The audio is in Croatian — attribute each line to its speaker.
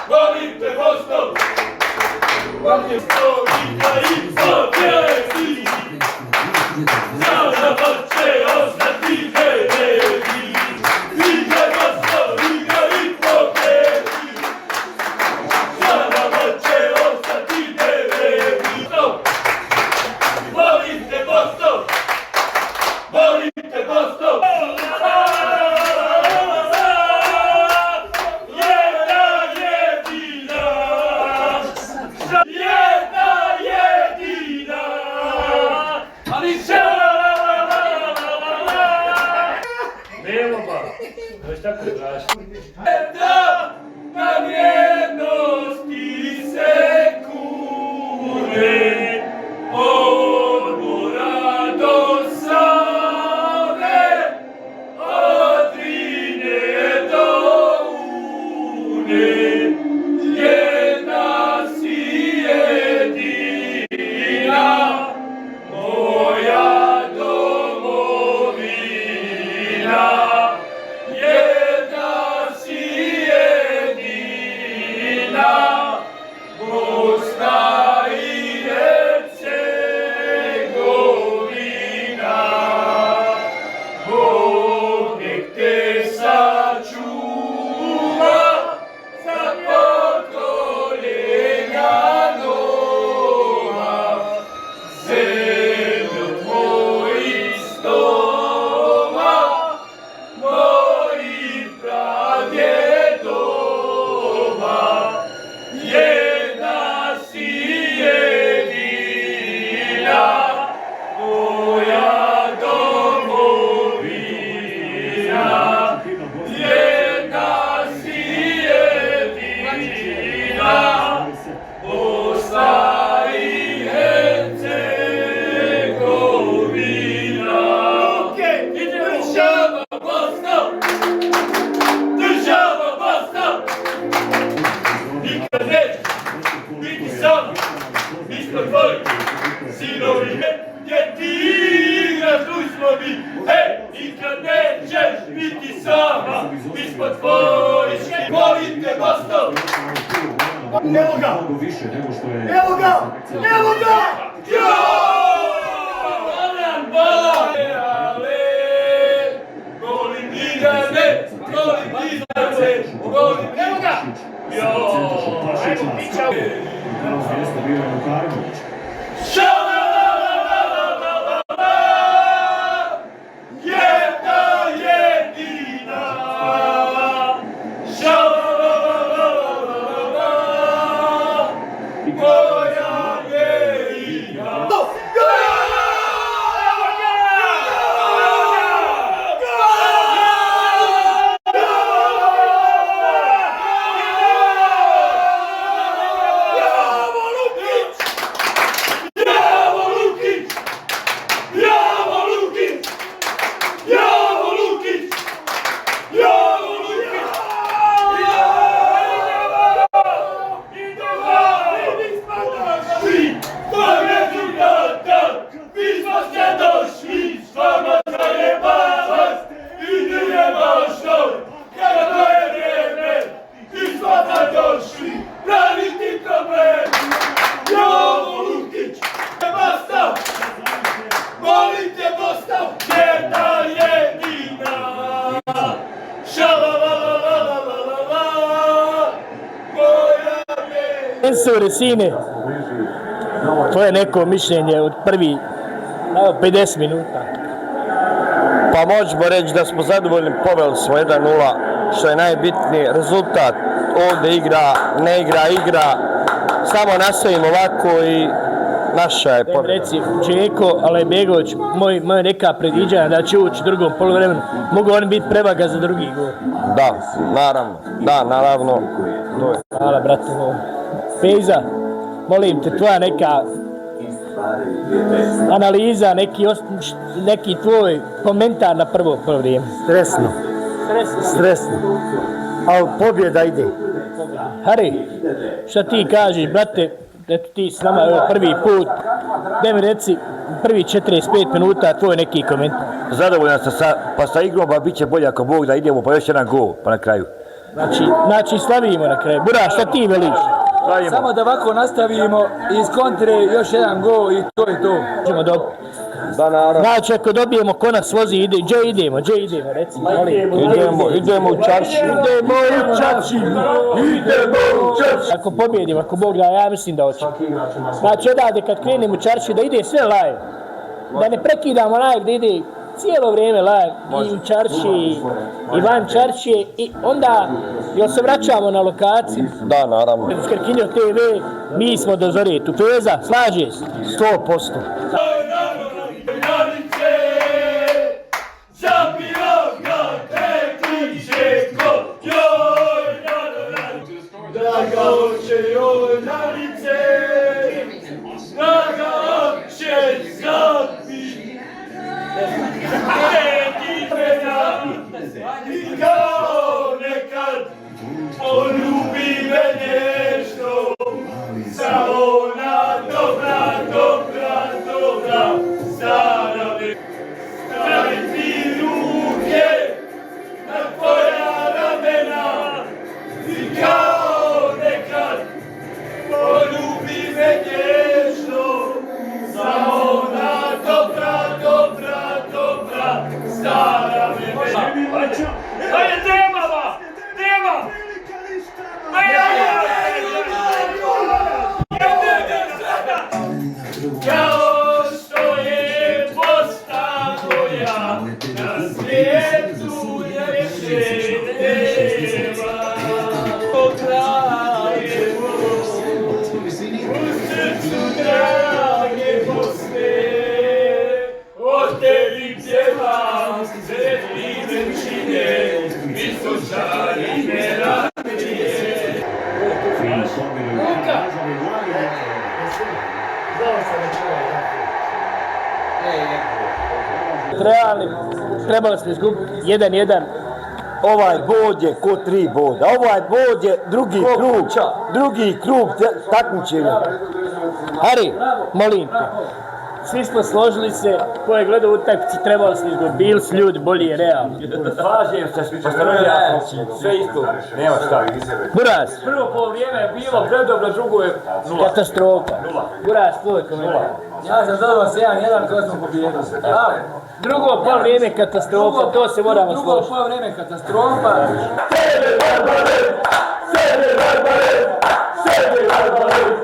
Speaker 1: volite Boston, volite Liga i pobjedi, sada će ostati nevedi, Liga Boston, Liga i pobjedi, sada će ostati nevedi, volite Boston, volite Boston. Na vrijednosti sekunde od mora do Save, od Drine do Une, jedna si jedina, moja domovina. Sinovi, gdje ti igraš, tu smo mi, nikad nećeš biti sama, mi smo tvoji, volite Boston!
Speaker 2: Evo ga! Evo ga! Evo ga!
Speaker 1: Volim Digane, volim Digane, volim
Speaker 2: Evo ga!
Speaker 1: Ajmo, pićao!
Speaker 3: Profesore, sine, tvoje neko mišljenje od prvi 50 minuta?
Speaker 4: Pa možemo reći da smo zadovoljni, poveli smo 1:0, što je najbitniji rezultat. Ovdje ne igra, samo nastavimo ovako i naša je pobjeda.
Speaker 3: Reci, Džeko Alajbegović, moja neka predviđanja da će ući u drugom poluvremenu, mogu oni biti prevaga za drugi gol?
Speaker 4: Naravno.
Speaker 3: Hvala, brate. Pejza, molim te, tvoja neka analiza, neki tvoj komentar na prvo poluvreme.
Speaker 2: Stresno. Ali pobjeda ide.
Speaker 3: Hari, šta ti kažeš, brate, eto ti s nama evo prvi put, daj mi reci, prvi 45 minuta, tvoj neki komentar.
Speaker 4: Zadovoljan sam sa igrom, a bit će bolje ako Bog da idemo pa još jedan gol, pa na kraju.
Speaker 3: Znači slavimo na kraju. Bura, šta ti veliš?
Speaker 5: Samo da ovako nastavimo iz kontre još jedan gol i to je to.
Speaker 4: Da, naravno.
Speaker 3: Znači ako dobijemo konac vozi, gdje idemo, reci, molim.
Speaker 4: Idemo u čaršiju.
Speaker 3: Ako pobjedimo, ako Bog da, ja mislim da hoće. Znači odavde kad krenemo u čaršiju da ide sve live. Da ne prekidamo live, da ide cijelo vrijeme live i u čaršiji i van čaršije i onda jel se vraćamo na lokaciju.
Speaker 4: Da, naravno.
Speaker 3: Skrkinjo TV, mi smo do zore, tu Peza, slažeš? 100%.
Speaker 1: Poljubi me nešto, za ona dobra, stara me. Stavi ti ruke na tvoja ramena i kao nekad poljubi me nježno, za ona dobra, stara me. Ajde, tema! Kao što je posta moja, na svijetu je više nema. Pokrajemo, u srcu drage Bosne, od tebi pjevam sretni većine, visočari ne radije.
Speaker 3: Trebali smo izgubiti 1-1.
Speaker 2: Ovaj bod je ko 3 boda. Ovaj bod je drugi krug takmičenja.
Speaker 3: Hari, molim te. Svi smo složili se, ko je gledao utakmicu, trebali smo izgubiti. Bili su ljudi bolji, realno.
Speaker 5: Slažem se, sve isto, nema šta.
Speaker 3: Buraz,
Speaker 5: Prvo polovrijeme je bilo predobro, drugo je 0.
Speaker 3: katastrofa. Buraz, tvoj komentar.
Speaker 5: Ja sam zadovoljan s 1-1 kada smo pobijedili.
Speaker 3: Drugo polovrijeme katastrofa, to se moramo složiti.
Speaker 5: Drugo polovrijeme katastrofa.
Speaker 1: Sebe Barbare!